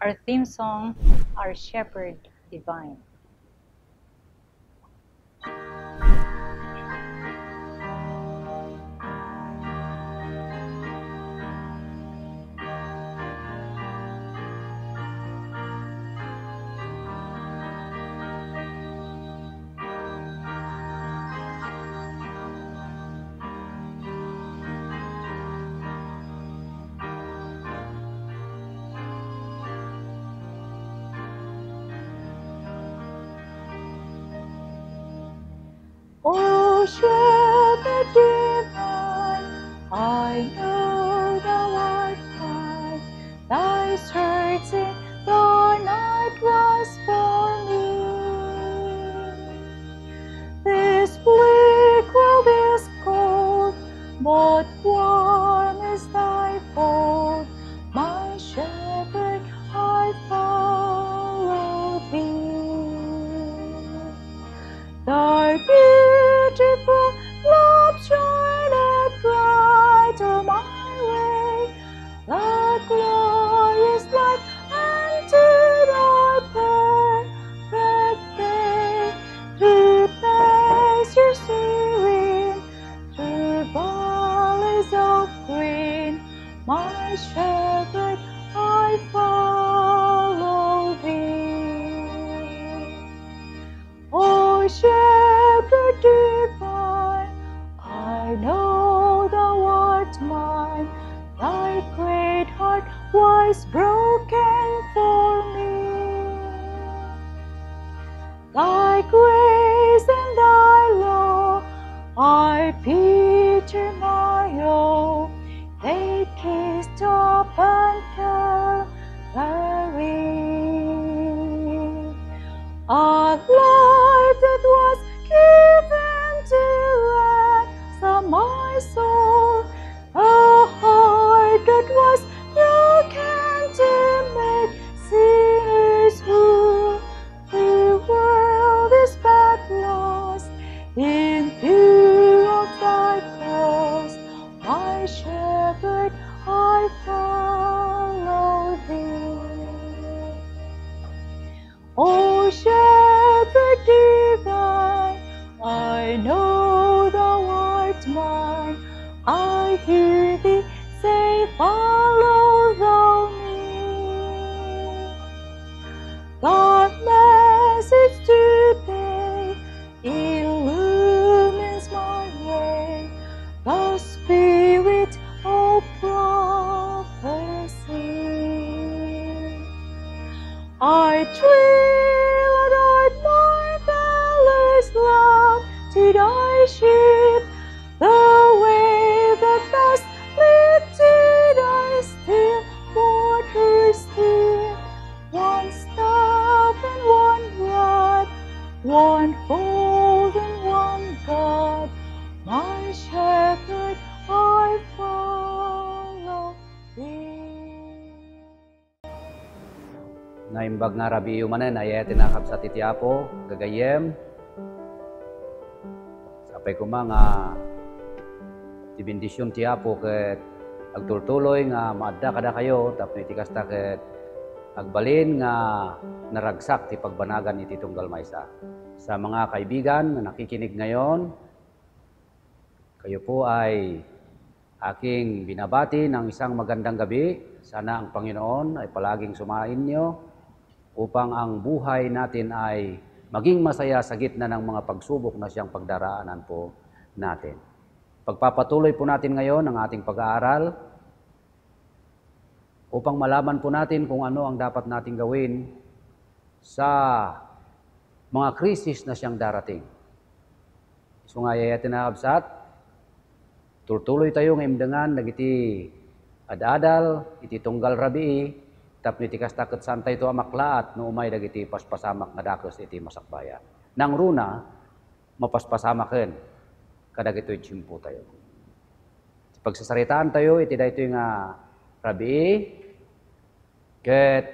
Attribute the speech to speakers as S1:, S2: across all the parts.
S1: Our theme song, Our Shepherd Divine. O Shepherd divine, I know thou art mine. Thy searching the night was for me. This bleak world is cold, but warm is thy fold. My shepherd, I follow thee. Thy beautiful love shineth bright on my way, the glorious light unto thy perfect day. Through pastures serene, through valleys of green, my shepherd, I follow thee. O Shepherd divine, I know thou art mine. Thy great heart was broken for me. Thy grace and thy law, I picture my own. They kissed upon Calvary. A life that was given to ransom my soul, a heart that was broken to make sinners whole. The world is but lost in view of thy cross. My shepherd, I follow thee. O Shepherd divine, I know thou art mine. I hear thee say, follow thou me. The message today illumines my way, the spirit of prophecy. I trail thy marvelous love to thy sheep, the way that does lead to thy still waters deep. One staff and one rod, one fold and one God, my shepherd, I follow thee.
S2: Naimbag nga rabi manen ay tinakap sa titiapo gagayem sapay ko mga dibindisyon tiapo ket agtultuloy nga maadda kada kayo tapno iti kasta ket agbalin nga naragsak ti pagbanagan iti tunggal maysa. Sa mga kaibigan na nakikinig ngayon, kayo po ay aking binabati ng isang magandang gabi. Sana ang Panginoon ay palaging sumain nyo upang ang buhay natin ay maging masaya sa gitna ng mga pagsubok na siyang pagdaraanan po natin. Pagpapatuloy po natin ngayon ang ating pag-aaral upang malaman po natin kung ano ang dapat nating gawin sa mga krisis na siyang darating. So nga yayatin na absat, tuloy tayo ng imdangan nagiti adadal, iti tunggal rabii, tapno iti kastakot santay to amaklaat no umay dagiti paspasamak nga dakes iti masakbayan. Nang runa, mapaspasamaken kadagitoy tsimpo tayo. Pagsasaritaan tayo, iti daytoy nga rabii, ket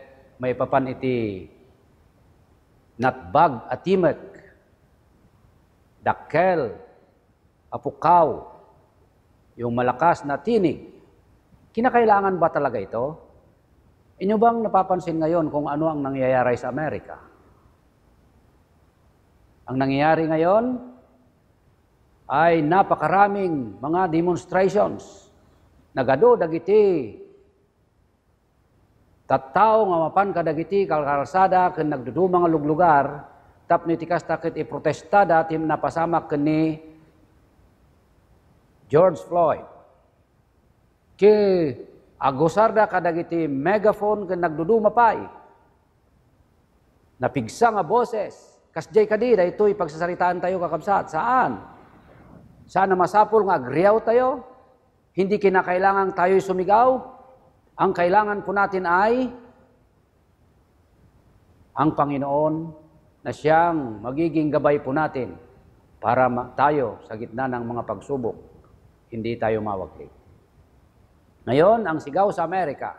S2: may papan iti natbag atimek, dakkel, apukaw, yung malakas na tinig. Kinakailangan ba talaga ito? Inyo bang napapansin ngayon kung ano ang nangyayari sa Amerika? Ang nangyayari ngayon ay napakaraming mga demonstrations. Nagado dagiti tattao nga mapan kadagiti kalkalsada ken nagdudu mga luglugar tapno iti kasta ket iprotestada tim napasamak ken ni George Floyd. Ki agusarda kadagiti megaphone ken nagdudu mapay. Napigsa nga boses. Kasjay kadi daytoy pagsasaritaan tayo kakabsat. Saan? Saan na masapul nga agriyaw tayo? Hindi kinakailangan tayo'y sumigaw. Ang kailangan po natin ay ang Panginoon na siyang magiging gabay po natin para tayo sa gitna ng mga pagsubok, hindi tayo mawagli. Ngayon, ang sigaw sa Amerika,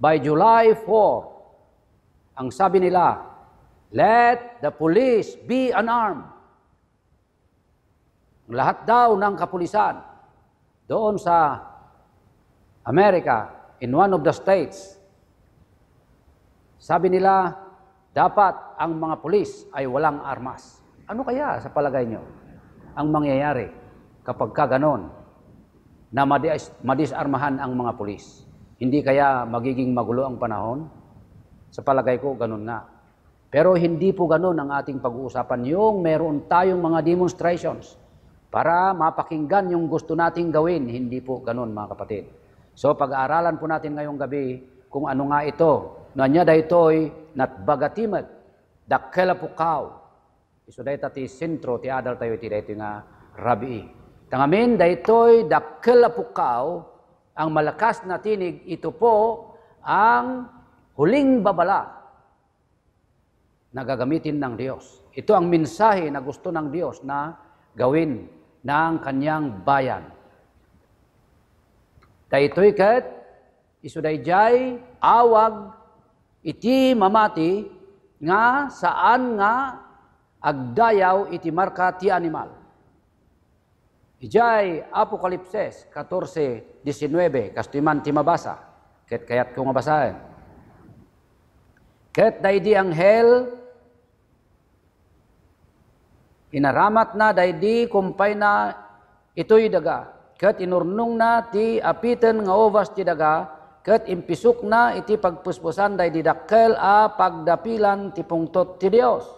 S2: by July 4, ang sabi nila, let the police be unarmed. Lahat daw ng kapulisan doon sa Amerika, in one of the states, sabi nila, dapat ang mga pulis ay walang armas. Ano kaya sa palagay nyo ang mangyayari kapag kaganon na madisarmahan ang mga pulis? Hindi kaya magiging magulo ang panahon? Sa palagay ko, ganun nga. Pero hindi po ganun ang ating pag-uusapan. Yung meron tayong mga demonstrations para mapakinggan yung gusto nating gawin. Hindi po ganun, mga kapatid. So pag-aaralan po natin ngayong gabi kung ano nga ito. Nanya daytoy natbagatimag dakkela pukaw. Iso dayta ti sentro ti adal tayo ti daytoy nga rabi. Tangamin daytoy dakkela pukaw ang malakas na tinig. Ito po ang huling babala na gagamitin ng Diyos. Ito ang mensahe na gusto ng Diyos na gawin ng kanyang bayan. Daytoy ket isudayjay awag iti mamati nga saan nga agdayaw iti marka ti animal. Ijay Apokalipses 14:19 kastiman ti mabasa. Ket kayat ko nga basahen. Ket daydi anghel inaramat na daydi kumpay na ito'y daga. Ket inurnong na ti apiten nga ovas ti daga. Ket impisok na iti pagpuspusan daydi dakkel a pagdapilan ti pungtot ti Dios.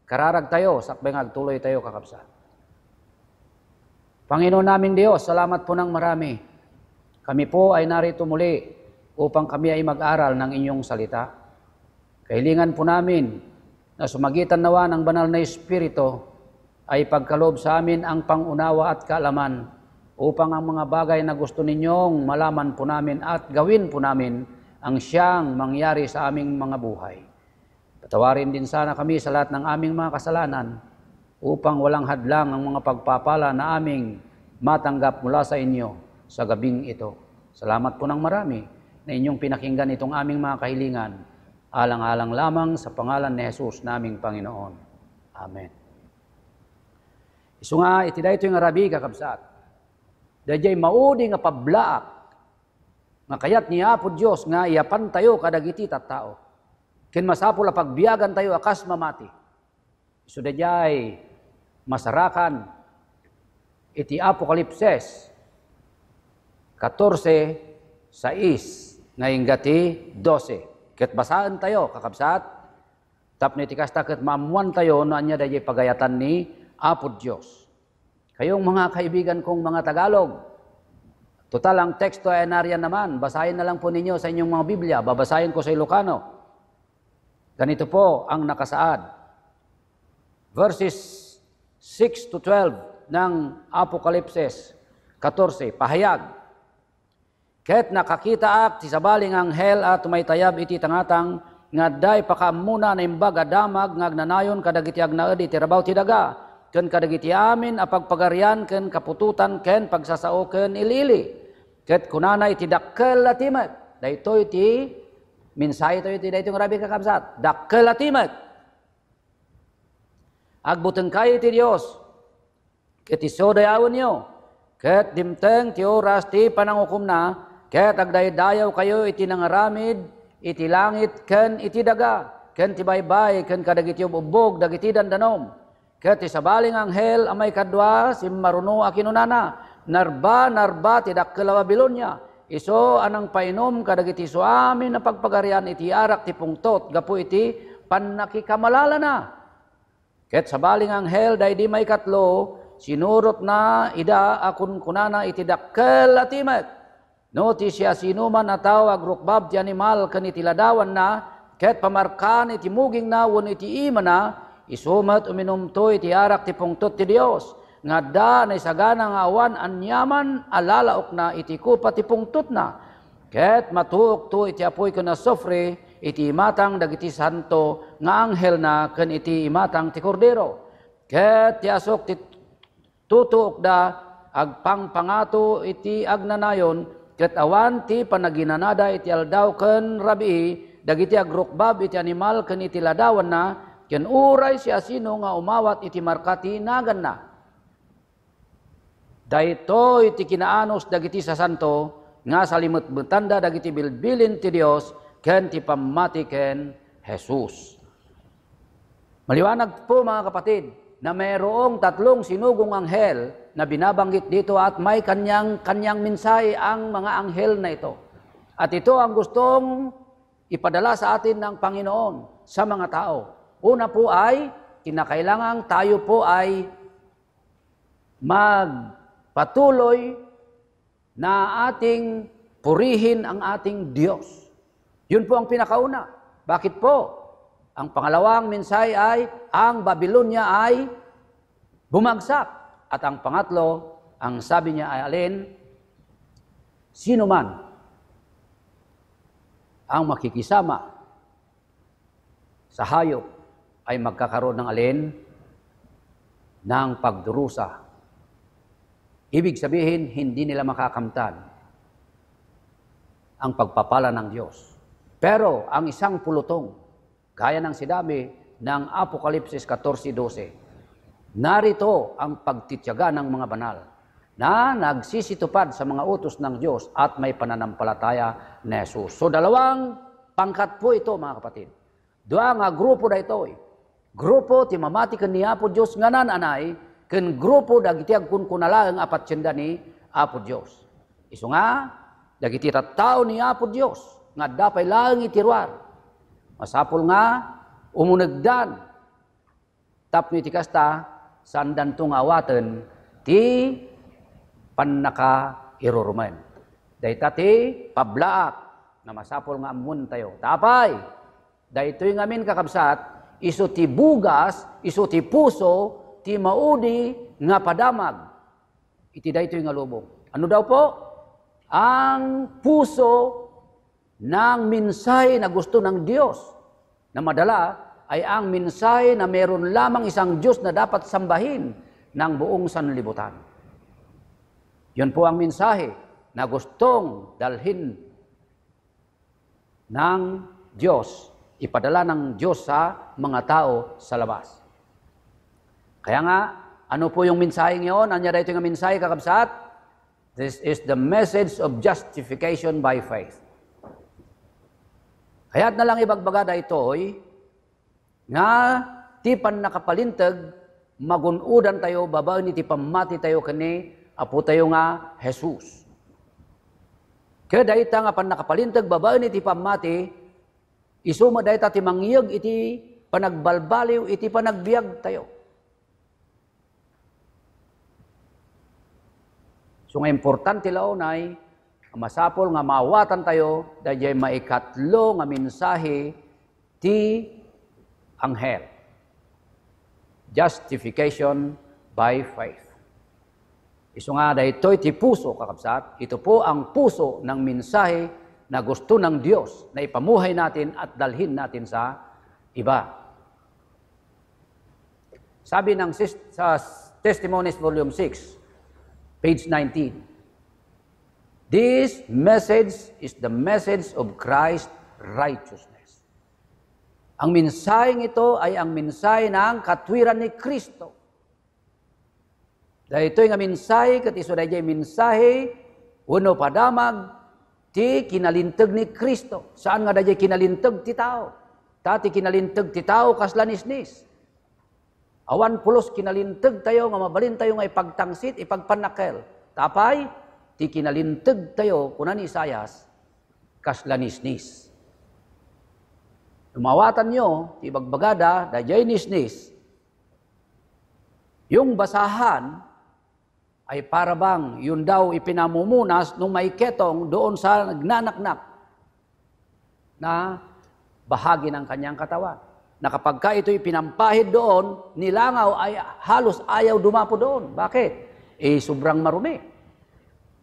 S2: Kararag tayo, sakbay nga agtuloy tayo kakabsat. Panginoon naming Diyos, salamat po ng marami. Kami po ay narito muli upang kami ay mag-aral ng inyong salita. Kahilingan po namin na sumagitan nawa ng banal na Espiritu ay pagkaloob sa amin ang pangunawa at kaalaman upang ang mga bagay na gusto ninyong malaman po namin at gawin po namin ang siyang mangyari sa aming mga buhay. Patawarin din sana kami sa lahat ng aming mga kasalanan upang walang hadlang ang mga pagpapala na aming matanggap mula sa inyo sa gabing ito. Salamat po ng marami na inyong pinakinggan itong aming mga kahilingan. Alang-alang lamang sa pangalan ni Jesus naming Panginoon. Amen. Isu nga, iti daytoy nga rabi kakabsat. Dayjay maudi nga pablaak. Nga kayat niya po Diyos nga iapan tayo kadagiti tattao. Ken masapul a pagbiyagan tayo akas mamati. Isu dayjay masarakan iti Apokalipses 14:6 nga inggati 12. Ket basaan tayo, kakabsat, tapno iti kasta ket maamuan tayo no anya dayjay pagayatan ni Apo Dios. Kayong mga kaibigan kong mga Tagalog, total ang teksto ay nariyan naman, basahin na lang po ninyo sa inyong mga Biblia, babasahin ko sa Ilocano. Ganito po ang nakasaad. Verses 6-12 ng Apokalipses 14, pahayag. Ket nakakita ak ti sabaling anghel at tumaytayab iti tangatang nga day pakaamuna na imbaga damag nga agnanayon kadagiti agnaed iti rabaw ti daga ken kadagiti amin a pagpagarian ken kapututan ken pagsasao ken ilili. Ket kunana iti dakkel a timek. Daytoy ti mensahe tayo iti daytoy nga rabi kakabsat. Dakkel a timek. Agbuteng kayo ti Dios. Ket iso dayawon nyo. Ket dimteng ti oras ti panangukom na Ket agdaydayaw kayo iti nangaramid, iti langit ken iti daga, ken ti baybay ken kadagiti ubog dagiti dandanom. Ket ti sabaling anghel amay kadwa si maruno a kinunana, narba ti dakkel a Babilonia. Iso anang painom kadagiti suamin na pagpagarian iti arak ti pungtot gapu iti pannakikamalala na. Ket sabaling anghel daydi may katlo, sinurot na ida akun kunana iti dakkel a timek. No ti siya sinuman na tao agrukbab ti animal ken iti ladawan na, ket pamarkan iti muging na wen iti ima na, isumet uminom to iti arak ti pungtot ti Dios. Nga da na isagana nga awan anyaman alalaok na iti kupa ti pungtot na. Ket matuok to iti apoy ken asufre iti imatang dagiti santo nga anghel na ken iti imatang ti kordero. Ket ti asok ti tutuok da agpangpangato iti agnanayon, ket awan ti panaginanada iti aldaw ken rabii dagiti agrukbab iti animal ken iti ladawan na, ken uray si asino nga umawat iti markati nagan na. Dayto iti kinaanos dagiti sasanto nga salimut-mutanda dagiti bilbilin ti Dios ken ti pamati ken Jesus. Maliwanag po mga kapatid na mayroong tatlong sinugong anghel na binabanggit dito at may kanyang mensahe ang mga anghel na ito. At ito ang gustong ipadala sa atin ng Panginoon sa mga tao. Una po ay kinakailangang tayo po ay patuloy na ating purihin ang ating Diyos. Yun po ang pinakauna. Bakit po? Ang pangalawang mensahe ay ang Babilonia ay bumagsak. At ang pangatlo, ang sabi niya ay alin? Sino man ang makikisama sa hayop ay magkakaroon ng alin? Ng pagdurusa. Ibig sabihin, hindi nila makakamtan ang pagpapala ng Diyos. Pero ang isang pulutong, gaya ng sinabi ng Apokalipsis 14:12, narito ang pagtityaga ng mga banal na nagsisitupad sa mga utos ng Diyos at may pananampalataya ni Jesus. So dalawang pangkat po ito mga kapatid. Dua nga grupo da ito. Grupo ti mamati ken ni Apo Diyos nga nananay, ken grupo dagiti agkunkunalaeng apatsyenda ni Apo Diyos. Isu nga dagiti tattao ni Apo Diyos nga dapay laeng itiruar. Masapul nga umunegdan tapno iti kasta sandan tong awaten ti pannaka irurumen. Dayta ti pablaak na masapul nga amun tayo. Tapay daytoy ngamin kakabsat isu ti bugas, isu ti puso ti maudi nga padamag. Iti daytoy nga lubong. Ano daw po? Ang puso ng mensahe na gusto ng Diyos na madala ay ang mensahe na meron lamang isang Diyos na dapat sambahin ng buong sanlibutan. Yun po ang mensahe na gustong dalhin ng Diyos, ipadala ng Diyos sa mga tao sa labas. Kaya nga, ano po yung mensahe ngayon? Anya dito yung mensahe, kakabsat? This is the message of justification by faith. Kaya't na lang ibagbaga da ito'y nga tipan nakapalintag, magunudan tayo, babaan iti pamati tayo kani, apo tayo nga Jesus. Kaya dahita nga pan nakapalintag, babaan iti pamati, isuma dahita ti mangyag iti panagbalbaliw, iti panagbiag tayo. So nga importante launay, masapol nga maawatan tayo, dahil maikatlo nga mensahe ti anghel. Justification by faith. Isu nga dahito iti puso, kakabsat, ito po ang puso ng mensahe na gusto ng Diyos na ipamuhay natin at dalhin natin sa iba. Sabi ng sa Testimonies Volume 6, Page 19. This message is the message of Christ's righteousness. Ang mensaheng ito ay ang mensahe ng katwiran ni Kristo. Dahil ito yung mensahe, kat iso dahil mensahe, uno padamag, ti kinalintag ni Kristo. Saan nga dayay kinalintag ti tao? Tati kinalintag ti tao kas lanisnis. Awan pulos kinalintag tayo nga mabalin tayo nga ipagtangsit, ipagpanakel. Tapay, ti kinalintag tayo, kunan ni Isayas, kas lanisnis. Lumawatan nyo, ti bagbagada, dayay nisnis. Yung basahan, ay para bang yun daw ipinamumunas nung may ketong doon sa nagnanaknak na bahagi ng kanyang katawan. Na kapag ka ito'y pinampahid doon, nilangaw ay halos ayaw dumapo doon. Bakit? Sobrang marumi.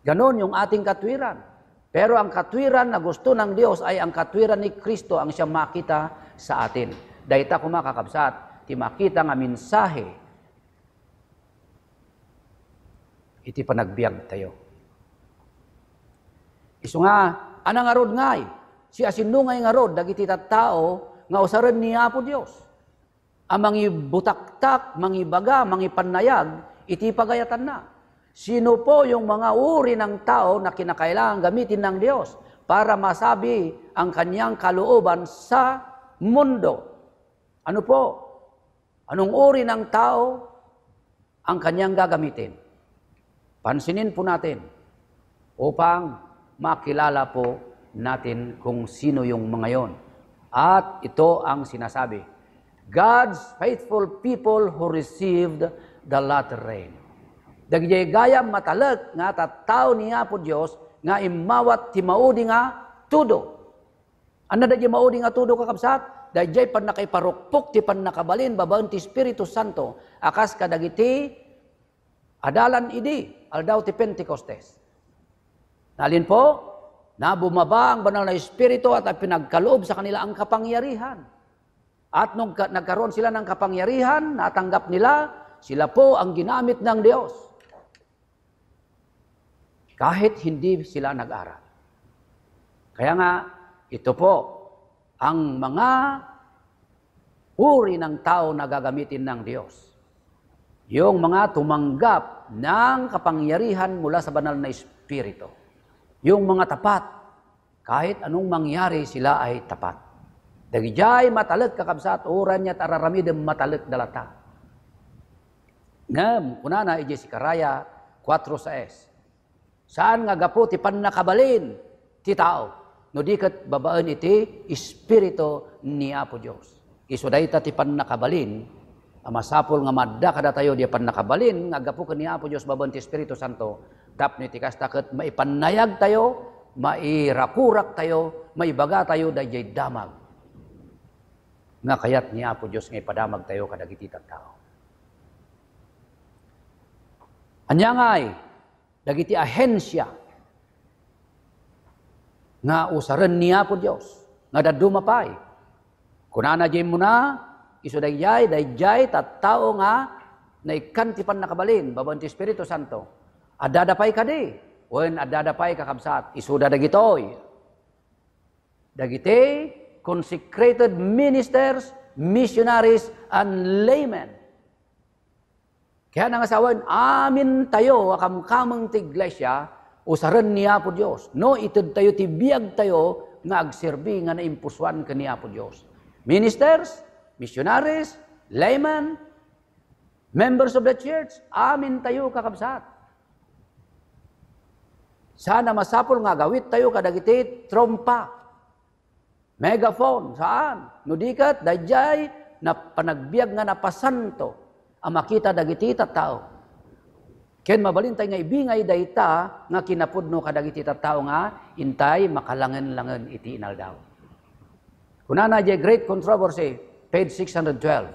S2: Ganon yung ating katwiran. Pero ang katwiran na gusto ng Diyos ay ang katwiran ni Kristo ang siya makita sa atin. Dahita ko makakabsat, ti makita nga mensahe, iti panagbiag tayo. Isu nga, anang arod ngay, si asinungay nga rod, dagiti tattao, nga usaran niya po Diyos. Ang mangi butaktak, mangi baga, mangi panayag, iti pagayatan na. Sino po yung mga uri ng tao na kinakailangan gamitin ng Diyos para masabi ang kanyang kalooban sa mundo? Ano po? Anong uri ng tao ang kanyang gagamitin? Pansinin po natin upang makilala po natin kung sino yung mga yon. At ito ang sinasabi, God's faithful people who received the latter rain. Dagjay gayam matalek nga tattao niya po Diyos nga imawat ti maudi nga tudo. Ano dagjay maudi nga tudo kakabsat? Dagjay pan nakaiparukpok ti pan nakabalin babaen ti Espiritu Santo akas kadagiti adalan idi aldaw ti Pentecostes. Nalin po? Na bumaba ang banal na Espiritu at pinagkaloob sa kanila ang kapangyarihan. At nung nagkaroon sila ng kapangyarihan, natanggap nila, sila po ang ginamit ng Diyos. Kahit hindi sila nag-aral. Kaya nga, ito po, ang mga uri ng tao na gagamitin ng Diyos. Yung mga tumanggap ng kapangyarihan mula sa banal na Espiritu. Yung mga tapat, kahit anong mangyari, sila ay tapat. Dagijay matalit kakabsat, oran niya tararamidem matalit dalata. Ngam, kunana ije si Karaya 4:6. Saan nga gapo ti pannakabalin ti tao? No diket babaan iti Espiritu ni Apo Dios. Isu dayta ti pannakabalin, amasapol nga madda kada tayo di pannakabalin, nga gapo ken ni Apo Dios babaan ti Espiritu Santo. Tapno iti kasta ket maipanayag tayo, mairakurak tayo, maibaga tayo dayjay damag. Nga kayat ni Apo Dios nga ipadamag tayo kadagiti tattao. Anyangay dagiti ahensya nga usaran ni Apo Dios nga dadumapay. Kunana jay mo na isu dayjay tattao nga naikan ti pannakabalin babaan ti Espiritu Santo. Adadapay ka di. When adadapay kakabsat, isuda dagitoy. Dagiti consecrated ministers, missionaries, and laymen. Kaya nangasawan, amin tayo, akamkamang ti iglesia, usaran niya po Diyos. No, itod tayo, tibiyag tayo, nga agserbi, nga naimpuswan ka niya po Diyos. Ministers, missionaries, laymen, members of the church, amin tayo kakabsat. Sana masapol nga gawit tayo kadagiti trompa, megaphone, saan? Nudikat, dayjay, na panagbiag nga napasanto, ang makita dagiti tattao. Ken mabalintay nga ibingay dayta, nga kinapudno kadagiti tattao nga, intay makalangan-langan iti inaldaw. Kunana jay great controversy, page 612.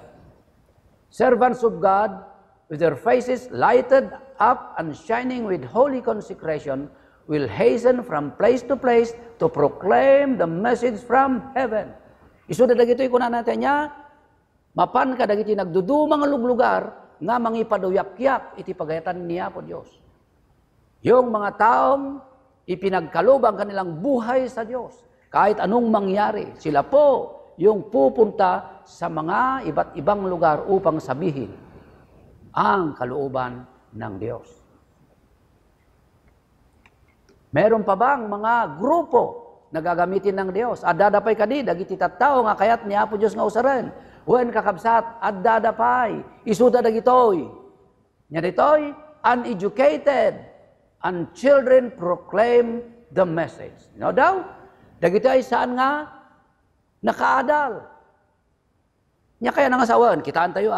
S2: Servants of God, with their faces lighted up and shining with holy consecration, will hasten from place to place to proclaim the message from heaven. Isuda dagitoy kunan natin niya, mapan ka dagiti nagdudumang luglugar nga mangipaduyak-yak iti pagayatan niya po Diyos. Yung mga taong ipinagkalubang kanilang buhay sa Diyos, kahit anong mangyari, sila po yung pupunta sa mga iba't ibang lugar upang sabihin ang kalooban ng Diyos. Meron pa bang mga grupo na gagamitin ng Dios? Adadapay kadi, dagiti tattao nga kayat ni Apo Diyos nga usaren. Wen kakabsat, adadapay, isuda dagitoy. Nya ditoy, uneducated, and children proclaim the message. No daw? Dagitoy saan nga? Nakaadal. Nya kaya nangasawan, kitaan tayo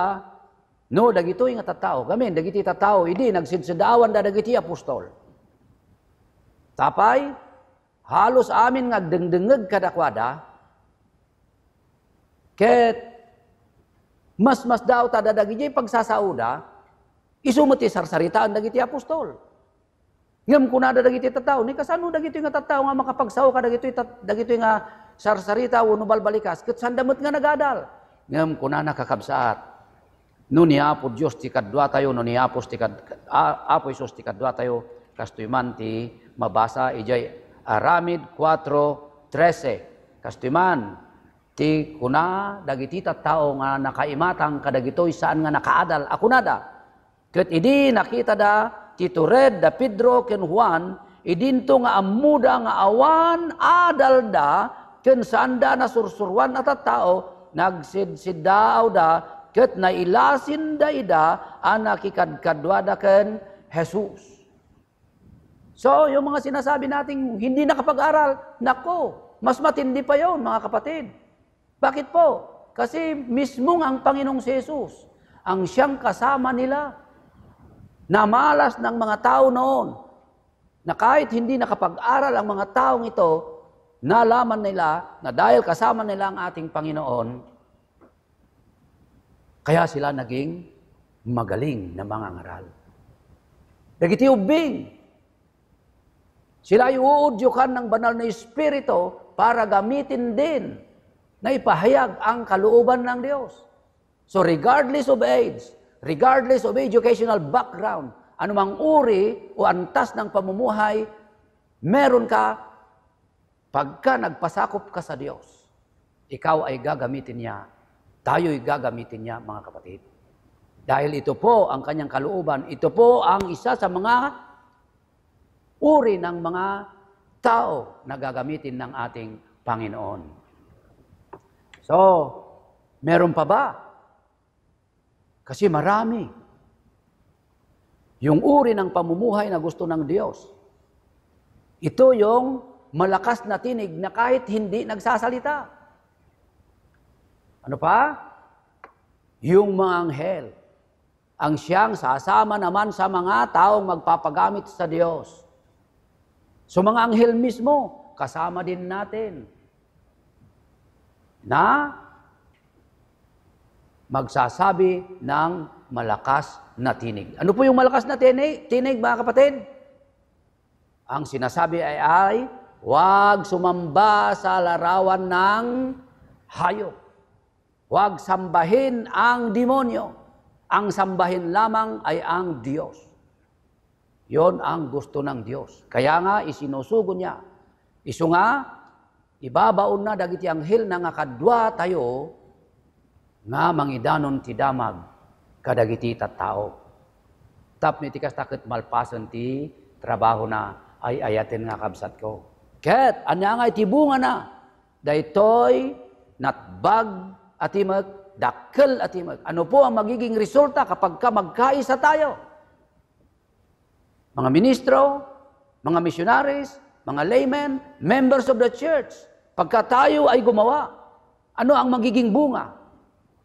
S2: No, dagitoy nga tattao. Gamin, dagiti tattao, idi, nagsidsidawan da dagiti apostol. Tapay, halos amin nga dengdengeg kadakwada, ket mas daw tada dagiti pagsasauda, isumuti sarsaritaan dagiti apostol. Ngem kunada dagiti tattao, ni kasano dagiti nga tattao nga makapagsaw ka dagiti nga sarsarita wenno balbalikas, ket sandamot nga nagadal. Ngem kunana kakabsaat, no ni Apo Dios ti kadwa tayo, no ni Apo Isus ti kadwa tayo, kastoy man ti mabasa ijay Aramid 4:13. Kastoy man ti kuna dagiti tattao nga nakaimatang kadagitoy saan nga nakaadal akunada. Ket idi nakita da ti tured da Pedro ken Juan idinto nga amuda nga awan adal da ken saan da nasursurwan a tattao nagsidsidaw da ket nailasin da ida anakikadkadwa da ken Jesus. So, yung mga sinasabi nating hindi nakapag-aral, nako, mas matindi pa yon mga kapatid. Bakit po? Kasi mismong ang Panginoong Jesus, ang siyang kasama nila, na malas ng mga tao noon, na kahit hindi nakapag-aral ang mga taong ito, nalaman nila na dahil kasama nila ang ating Panginoon, kaya sila naging magaling na mga ngaral. Dagiti ubing, sila ay uudyukan ng banal na Espiritu para gamitin din na ipahayag ang kalooban ng Diyos. So regardless of age, regardless of educational background, anumang uri o antas ng pamumuhay, meron ka pagka nagpasakop ka sa Diyos. Ikaw ay gagamitin niya, tayo'y gagamitin niya mga kapatid. Dahil ito po ang kanyang kalooban, ito po ang isa sa mga uri ng mga tao na gagamitin ng ating Panginoon. So, meron pa ba? Kasi marami. Yung uri ng pamumuhay na gusto ng Diyos. Ito yung malakas na tinig na kahit hindi nagsasalita. Ano pa? Yung mga anghel. Ang siyang sasama naman sa mga taong magpapagamit sa Diyos. So mga anghel mismo, kasama din natin na magsasabi ng malakas na tinig. Ano po yung malakas na tinig mga kapatid? Ang sinasabi ay huwag sumamba sa larawan ng hayop. Huwag sambahin ang demonyo. Ang sambahin lamang ay ang Diyos. Yon ang gusto ng Diyos. Kaya nga isinusugo niya. Isu nga, ibabaon na dagiti anghel na nga kadwa tayo nga mangidanon ti damag kadagiti tattao. Tapno iti kastakit malpasan ti trabaho na ay ayaten nga kabsat ko. Ket, anya nga iti bunga na, daytoy natbag atimag, dakkel atimag. Ano po ang magiging resulta kapag ka magkaisa tayo? Mga ministro, mga missionaries, mga laymen, members of the church, pagka tayo ay gumawa, ano ang magiging bunga?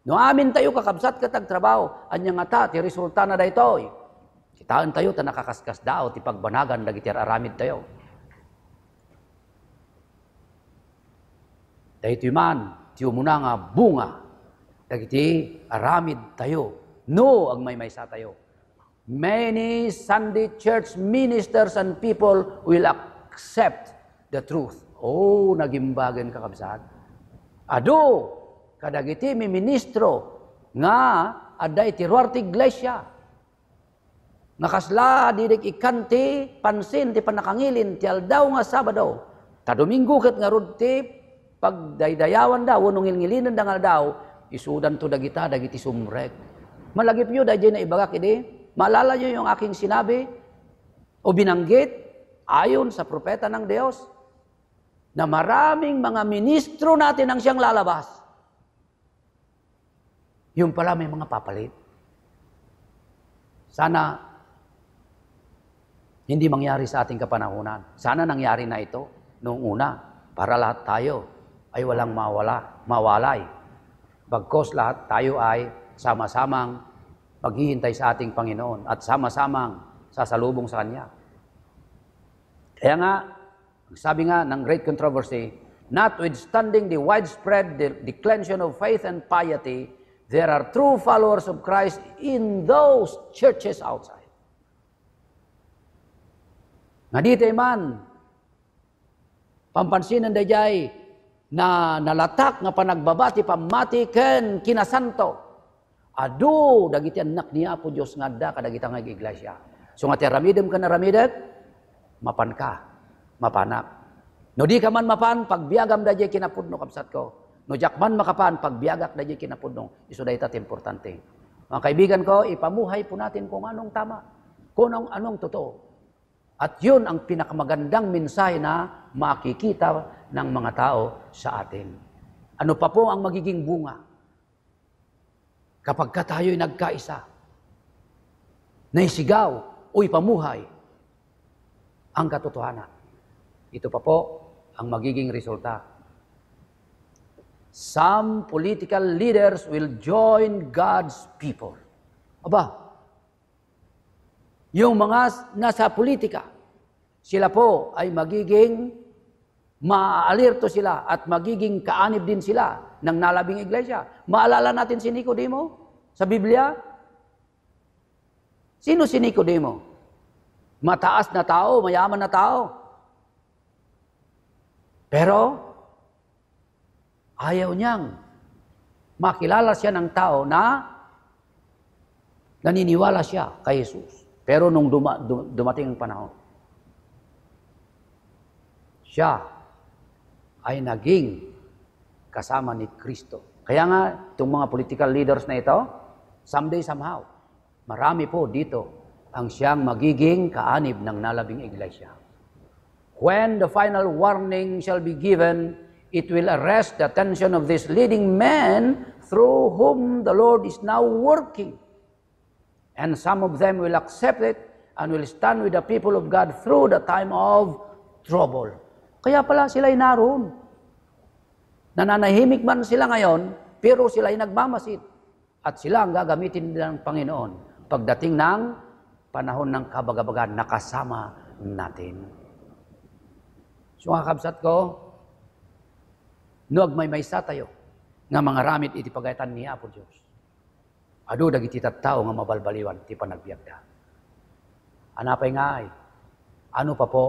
S2: No amin tayo kakabsat katag trabaho, anya nga ta, ti resulta na daytoy. Kitaan tayo, ta nakakaskas dao, ti pagbanagan, dagiti aramid tayo. Daytoy man, ti umuna nga bunga, dagiti aramid tayo. No, ang may-maysa tayo. Many Sunday church ministers and people will accept the truth. Oh, nagimbagan kakabsat. Ado, kadagiti mi ministro nga aday ti ruar ti iglesia. Nakasla didik ikanti pansin ti panakangilin ti aldaw nga Sabado. Ta Domingo ket nga rod ti pagdaydayawan daw wenno ngilngilinan da nga aldaw isudan to dagita dagiti sumrek. Malagip yu dayjay na ibagak idi. Maalala niyo yung aking sinabi o binanggit, ayon sa propeta ng Diyos, na maraming mga ministro natin ang siyang lalabas. Yung pala may mga papalit. Sana hindi mangyari sa ating kapanahunan. Sana nangyari na ito noong una para lahat tayo ay walang mawalay. Bagkos lahat tayo ay sama-samang maghihintay sa ating Panginoon at sama-samang sasalubong sa Kanya. Kaya nga, sabi nga ng great controversy, notwithstanding the widespread declension of faith and piety, there are true followers of Christ in those churches outside. Nga dito man, pampansinan dayay na nalatak nga panagbabati pamati ken kinasanto. Adu dagiti anak niya po Dios nga da kadagiti nga iglesia. So nga tiramidem ka na ramidet, mapan ka, mapanak. No di ka man mapan pagbiagam dayay kinapudno kapsat ko. No jak man makapan pagbiagak dayay kinapudno. Isu dayta importante. Mga kaibigan ko, ipamuhay po natin kung anong tama, kung anong totoo. At yun ang pinakamagandang mensahe na makikita ng mga tao sa atin. Ano pa po ang magiging bunga? Kapag ka tayo'y nagkaisa, naisigaw o ipamuhay ang katotohanan. Ito pa po ang magiging resulta. Some political leaders will join God's people. Aba, yung mga nasa politika, sila po ay magiging maaalirto sila at magiging kaanib din sila ng nalabing iglesia. Maalala natin si Nicodemo sa Biblia. Sino si Nicodemo? Mataas na tao, mayaman na tao. Pero ayaw niyang makilala siya ng tao na naniniwala siya kay Jesus. Pero nung dumating ang panahon, siya ay naging kasama ni Kristo. Kaya nga, itong mga political leaders na ito, someday, somehow, marami po dito ang siyang magiging kaanib ng nalabing iglesia. When the final warning shall be given, it will arrest the attention of these leading men through whom the Lord is now working. And some of them will accept it and will stand with the people of God through the time of trouble. Kaya pala sila'y naroon. Nananahimik man sila ngayon, pero sila'y nagmamasid. At sila ang gagamitin ng Panginoon pagdating ng panahon ng kabagabagan na kasama natin. So nga kabsat ko, nuag may maysa tayo nga mga ramit iti pagayatan ni Apo Diyos. Adu dagiti tattao nga mabalbaliwan ti panagbiagda. Anapay nga ay, ano pa po?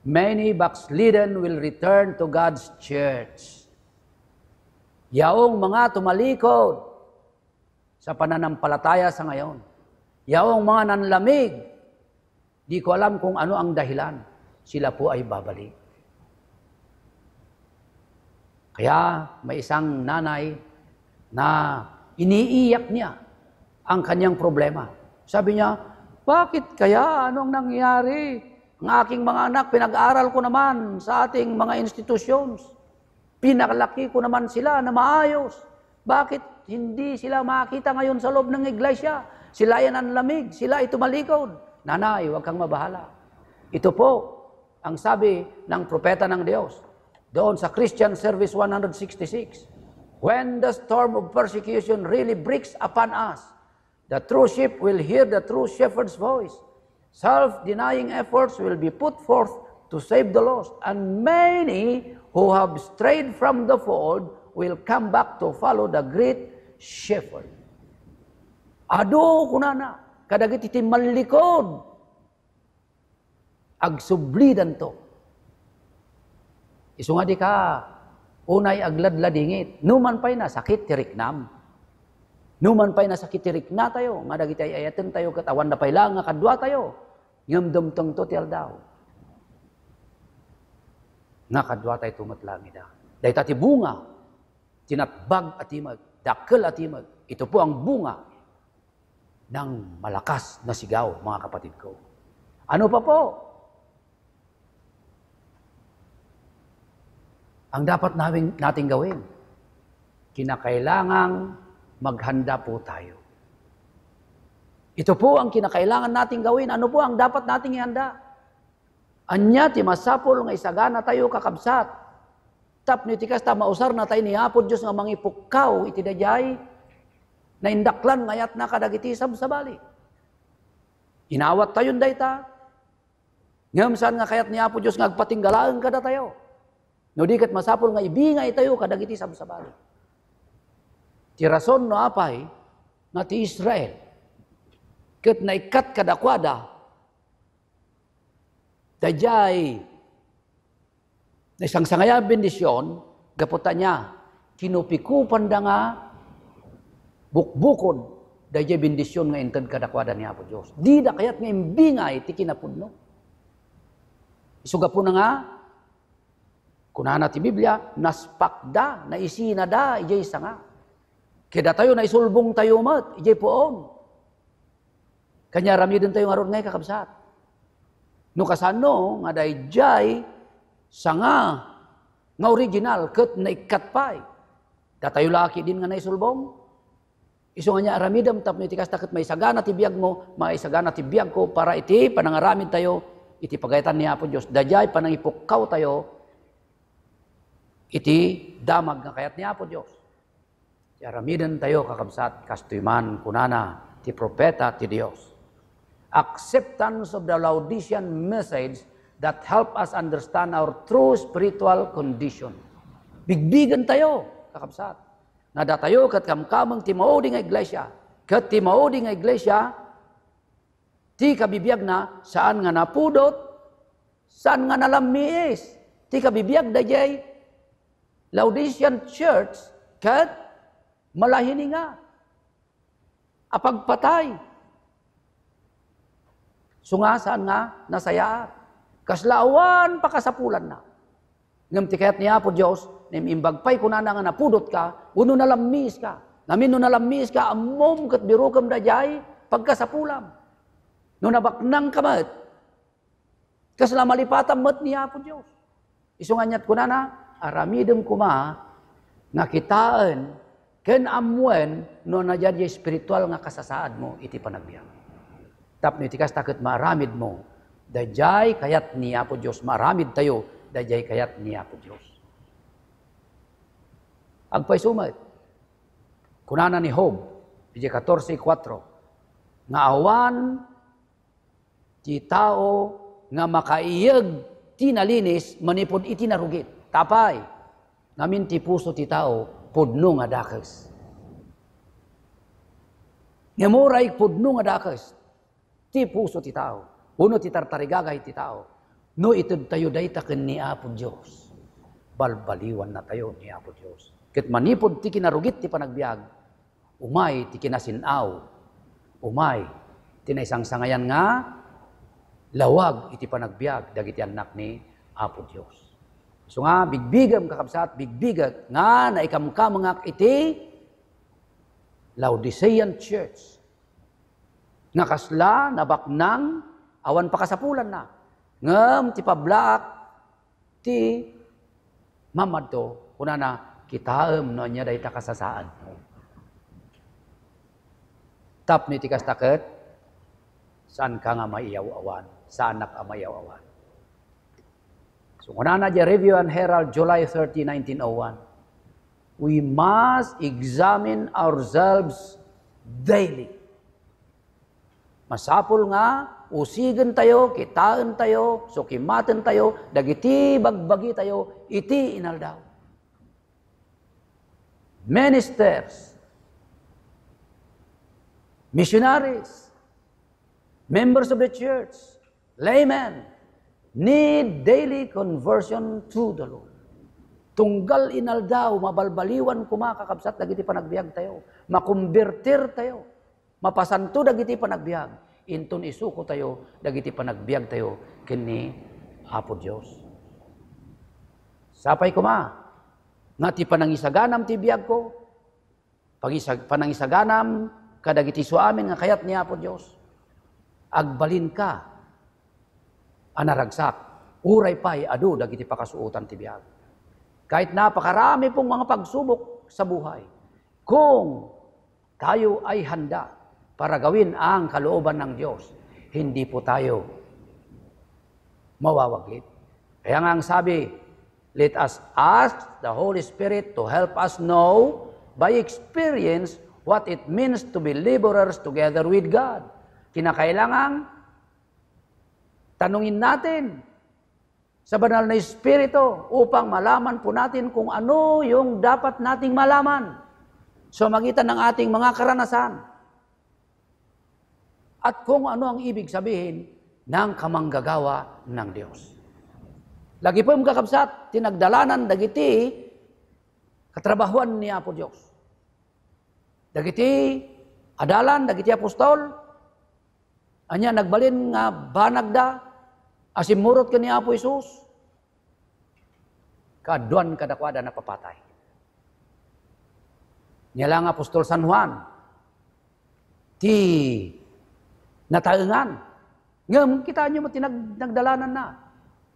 S2: Many backslidden will return to God's church. Yaong mga tumalikod sa pananampalataya sa ngayon. Yaong mga nanlamig, di ko alam kung ano ang dahilan. Sila po ay babalik. Kaya may isang nanay na iniiyak niya ang kanyang problema. Sabi niya, bakit kaya? Anong nangyari? Ang aking mga anak, pinag-aral ko naman sa ating mga institutions. Pinakalaki ko naman sila na maayos. Bakit hindi sila makita ngayon sa loob ng iglesia? Sila yan ang lamig, sila ay tumalikod. Nanay, huwag kang mabahala. Ito po ang sabi ng propeta ng Diyos. Doon sa Christian Service 166. When the storm of persecution really breaks upon us, the true sheep will hear the true shepherd's voice. Self-denying efforts will be put forth to save the lost, and many who have strayed from the fold will come back to follow the great shepherd. Ado kunana, kadagiti iti malikod, agsublidan to. Isu nga di ka, unay agladladingit, numan pa'y nasakit tiriknam. Numan pa'y nasakit tirikna tayo, nga dagiti ay ayaten tayo, katawan na pa'y lang, nga kadwa tayo. Ngam to tiyal daw. Nga kadwa tayo tumatlangi da. Dahil tati bunga, tinatbag at imag, dakkel at imag. Ito po ang bunga ng malakas na sigaw, mga kapatid ko. Ano pa po? Ang dapat nating gawin, kinakailangang maghanda po tayo. Ito po ang kinakailangan nating gawin. Ano po ang dapat nating ihanda? Anya ti masapol nga isagana tayo kakabsat. Tapno iti kasta mausar na tayo ni Apo Diyos nga mangipukaw iti dayay na indaklan ngayat na kadagiti sabsabali. Inawat tayon dayta. Ngam saan nga kayat ni Apo Diyos nga agpatinggalaan kada tayo. No di kat masapol nga ibingay tayo kadagiti sabsabali. Ti rason no apay nga ti Israel ket naikat kadakwada dayay na isang sangaya bendisyon gaputa niya kinupikupan da nga bukbukod dayay bendisyon nga inted kadakwada ni Apo Dios di da kayat nga imbingay ti kinapudno isuga po na nga kunana ti Biblia naspakda na isina da ijay sanga keda tayo na isulbong tayo mat ijay poon kanya rami din tayo ngaron ngay kakabsat. No kasano nga dayjay sanga nga original ket naikat pay. Datayo laki din nga naisulbong. Isu nga nya aramidam tapno iti kasta ket maisagana ti biag mo, maisagana ti biag ko para iti panangaramid tayo iti pagayatan ni Apo Dios. Dayjay panangipukaw tayo iti damag nga kayat ni Apo Dios. Ti aramidan tayo kakabsat kastoyman kunana ti propeta ti Dios. Acceptance of the Laodicean message that help us understand our true spiritual condition. Bigbigan tayo, kakabsat. Nada tayo kat kamkamang ti maudi nga iglesia. Kat ti maudi nga iglesia, ti kabibiyag na saan nga napudot, saan nga nalamiis. Ti kabibiyag dayay Laodicean church, kat malahini nga. Apagpatay. Sungasaan nga nasayaan. Kaslaawan pakasapulan na. Ngam ti kayat ni Apo Dios imbagpay kunana nga napudot ka, uno nalamis ka. Namin no nalamis ka ammom ket birukam dayay pagkasapulam. No nabaknang kamet. Kasla malipatam met ni Apo Dios. Isunganyat kunana aramidem kuma nga kitaan ken amwen no najadi spiritual nga kasasaad mo iti panagbiag. Tapno iti kasta ket maramid mo dayjay kayat ni Apo Dios maramid tayo dayjay kayat ni Apo Dios. Agpay sumet kunana ni Job iti 14:4 nga awan ti tao nga makaiyeg ti nalinis manipod iti narugit. Tapay ngamin ti puso ti tao pudno nga dakes. Ngamuray pudno nga dakes. Ti puso ti tao. Uno ti tartarigagay ti tao. No ited tayo dayta ken ni Apo Dios. Balbaliwan na tayo ni Apo Dios. Ket manipod ti kinarugit ti panagbiag. Umay ti kinasinaw. Umay ti naisangsangayan nga lawag iti panagbiag dagiti anak ni Apo Dios. So nga bigbigam kakabsat bigbigat nga naikamkamangak iti Laodicean church. Nga kasla nabaknang awan pakasapulan na. Ngem ti pablaak ti mamadto kunana kitaem no nya dayta kasasaan. Tapno iti kastaket saan ka nga maiyaw-awan, saan ka maiyaw-awan. So kunana di Review and Herald July 30, 1901. We must examine ourselves daily. Masapul nga, usigen tayo, kitaan tayo, sukimaten tayo, dagiti bagbagi tayo, iti inaldaw. Ministers, missionaries, members of the church, laymen, need daily conversion to the Lord. Tunggal inaldaw, mabalbaliwan kumakakabsat, dagiti panagbiag tayo, makumbirtir tayo, mapasanto dagiti panagbiag. Inton isuko tayo, dagiti panagbiag tayo, kini Apo Dios. Sapay kuma, nga ti panangisaganam ti biag ko, panangisaganam kadagiti suamin nga kayat ni Apo Dios. Agbalin ka, anaragsak, uray pa'y adu dagiti pakasuotan ti biag. Kahit napakarami pong mga pagsubok sa buhay, kung tayo ay handa para gawin ang kalooban ng Diyos, hindi po tayo mawawaglit. Kaya nga ang sabi, let us ask the Holy Spirit to help us know by experience what it means to be laborers together with God. Kinakailangang tanungin natin sa banal na Espiritu upang malaman po natin kung ano yung dapat nating malaman sa magitan ng ating mga karanasan at kung ano ang ibig sabihin ng kamanggagawa ng Diyos. Lagi po yung kakabsat, tinagdalanan dagiti katrabahuan ni Apo Diyos. Dagiti adalan, dagiti apostol, anya nagbalin nga banagda, asimurot ka ni Apo Isus, kaduan kadakwada na papatay. Niya lang Apostol San Juan, ti nataengan. Ngam, kita nyo tinagdalanan na.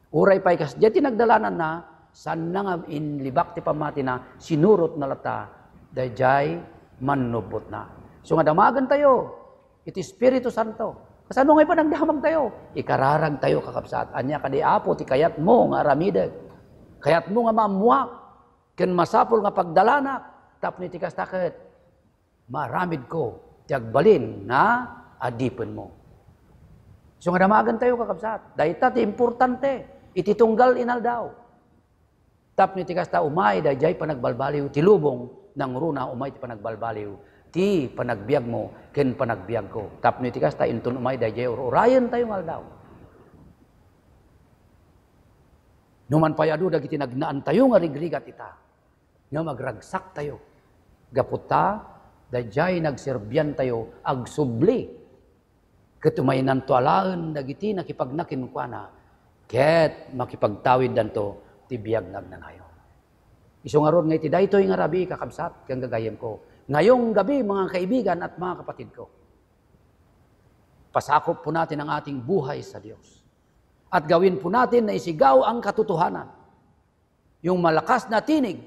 S2: Uray pa'y kas, di tinagdalanan na, san na nga inlibak ti pamati na, sinurot na lata, dayjay manubot na. So nga damagan tayo, iti Espiritu Santo. Kasano ngay pa nagdamag tayo? Ikararag tayo kakabsat. Anya kadi Apo, ti kayat mo nga aramideg. Kayat mo nga mamuak. Ken masapol nga pagdalanak. Tapno iti kastakit. Maramid ko. Ti agbalin nga adipon mo. So nga damagan tayo kakabsat. Dahita ti importante. Iti tunggal inaldaw. Tapno iti kasta umay dayjay panagbalbaliw. Ti lubong ng runa umay ti panagbalbaliw. Ti panagbiag mo, ken panagbiag ko. Tapno iti kasta intun umay dayjay urayan tayo ngaldaw. Numan payado dagiti nagnaan tayo nga rigrigat ita. Nga magragsak tayo. Gaputa, dayjay nagserbyan tayo agsubli. Ketumainan to alaan dagiti nakipagnakin kwa na. Ket makipagtawid danto ti biag nagnanayo. Iso nga ron nga iti daytoy nga rabi kakabsat kang gagayem ko. Ngayong gabi mga kaibigan at mga kapatid ko. Pasakop po natin ang ating buhay sa Diyos. At gawin po natin na isigaw ang katotohanan. Yung malakas na tinig,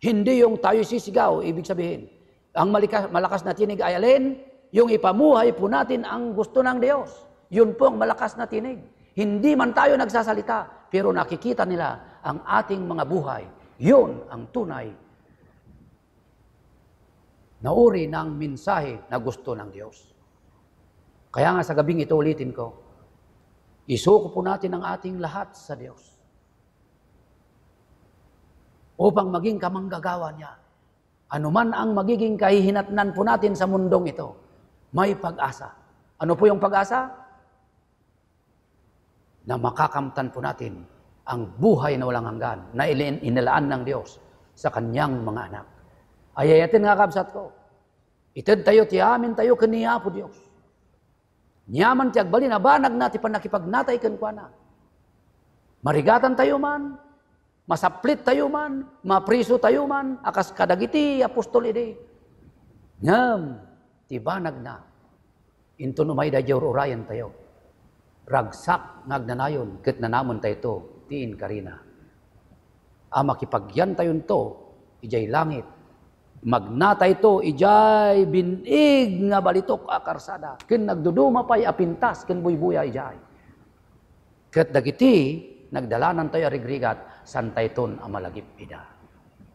S2: hindi yung tayo sisigaw, ibig sabihin. Ang malakas na tinig ay alin? Yung ipamuhay po natin ang gusto ng Diyos. Yun po ang malakas na tinig. Hindi man tayo nagsasalita, pero nakikita nila ang ating mga buhay. Yun ang tunay na uri ng mensahe na gusto ng Diyos. Kaya nga sa gabing ito ulitin ko, isuko po natin ang ating lahat sa Diyos. Upang maging kamanggagawa niya. Ano man ang magiging kahihinatnan po natin sa mundong ito, may pag-asa. Ano po yung pag-asa? Na makakamtan po natin ang buhay na walang hanggan na inilaan ng Diyos sa kanyang mga anak. Ayayatin nga kabsat ko. Ited tayo, tiyamin tayo kaniya po Diyos. Nyaman ti agbali na banag na ti panakipagnatay kenkwa na. Marigatan tayo man, masaplit tayo man, mapriso tayo man, akas kadagiti apostol ide. Ngam, ti banag na. Into numay da jawr urayan tayo. Ragsak ngagnanayon, ket nanamon tayo to, tiin karina. Makipagyan tayon to, ijay langit. Magnatay to, ijay binig nga balitok akarsada. Ken nagduduma pa'y apintas, ken buybuya ijay. Ket dagiti, nagdalanan tayo rigrigat, santay ton amalagip ida.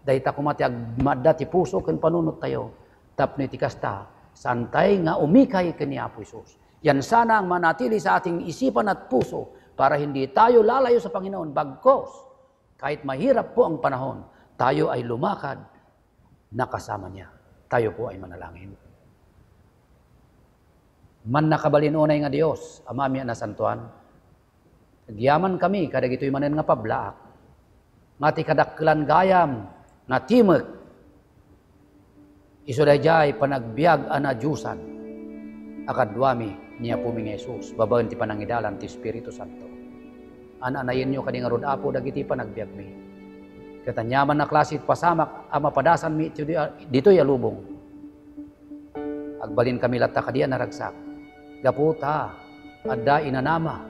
S2: Dahita kumati agmadda ti puso, ken panunot tayo, tapno iti kasta, santay nga umikay ken ni Apo Isus. Yan sana ang manatili sa ating isipan at puso para hindi tayo lalayo sa Panginoon. Bagkos, kahit mahirap po ang panahon, tayo ay lumakad na kasama niya. Tayo po ay manalangin. Man nakabalinunay nga Dios, amami na santuan, nagyaman kami, kadag ito'y manen nga pablaak, nga ti kadaklan gayam, nga timek, isodayjay panagbiag anadyusan, akadwami niya po mga Jesus, babaen ti panangidalan ti Espiritu Santo. Ananayin nyo kani nga rod apo dagiti panagbiag mi. Katanyaman na klasit pasamak ama padasan mi dito yalubong. Agbalin kami latta kadiya naragsak. Gaputa adda inanama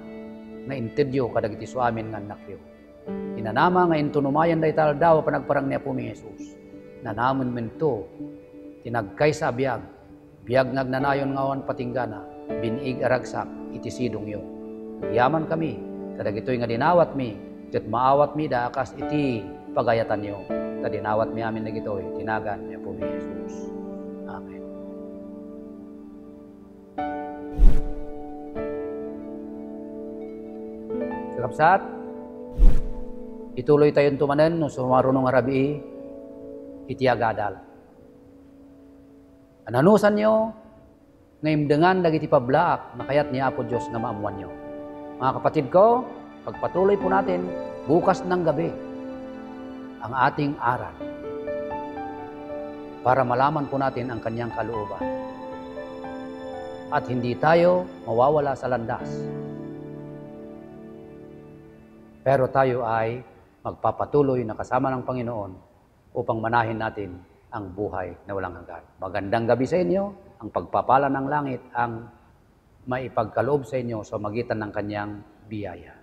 S2: na interview kadagiti su amin nga anak yo. Inanama nga intunumayan day tal daw panagparang niya po ni Jesus. Nanamon men to, tinagkay sa abiyag, biyag nagnanayon ngawan patinggana, binig aragsak, itisidong yo. Yaman kami, kadagitoy nga dinawat mi, ket maawat mi da akas iti pagayatan yo. Tadinawat mi amin nagitoy, tinagan niya po ni Jesus. Amen. Kakapsat, ituloy tayong tumanen no sumarunong arabi itiagadal. Ananusan nyo ngayimdengan dagiti pablaak na kayat niya Apo Diyos nga maamuan nyo. Mga kapatid ko, pagpatuloy po natin bukas ng gabi ang ating aral para malaman po natin ang kanyang kalooban. At hindi tayo mawawala sa landas. Pero tayo ay magpapatuloy na kasama ng Panginoon upang manahin natin ang buhay na walang hanggan. Magandang gabi sa inyo, ang pagpapala ng langit ang maipagkaloob sa inyo sa magitan ng kanyang biyaya.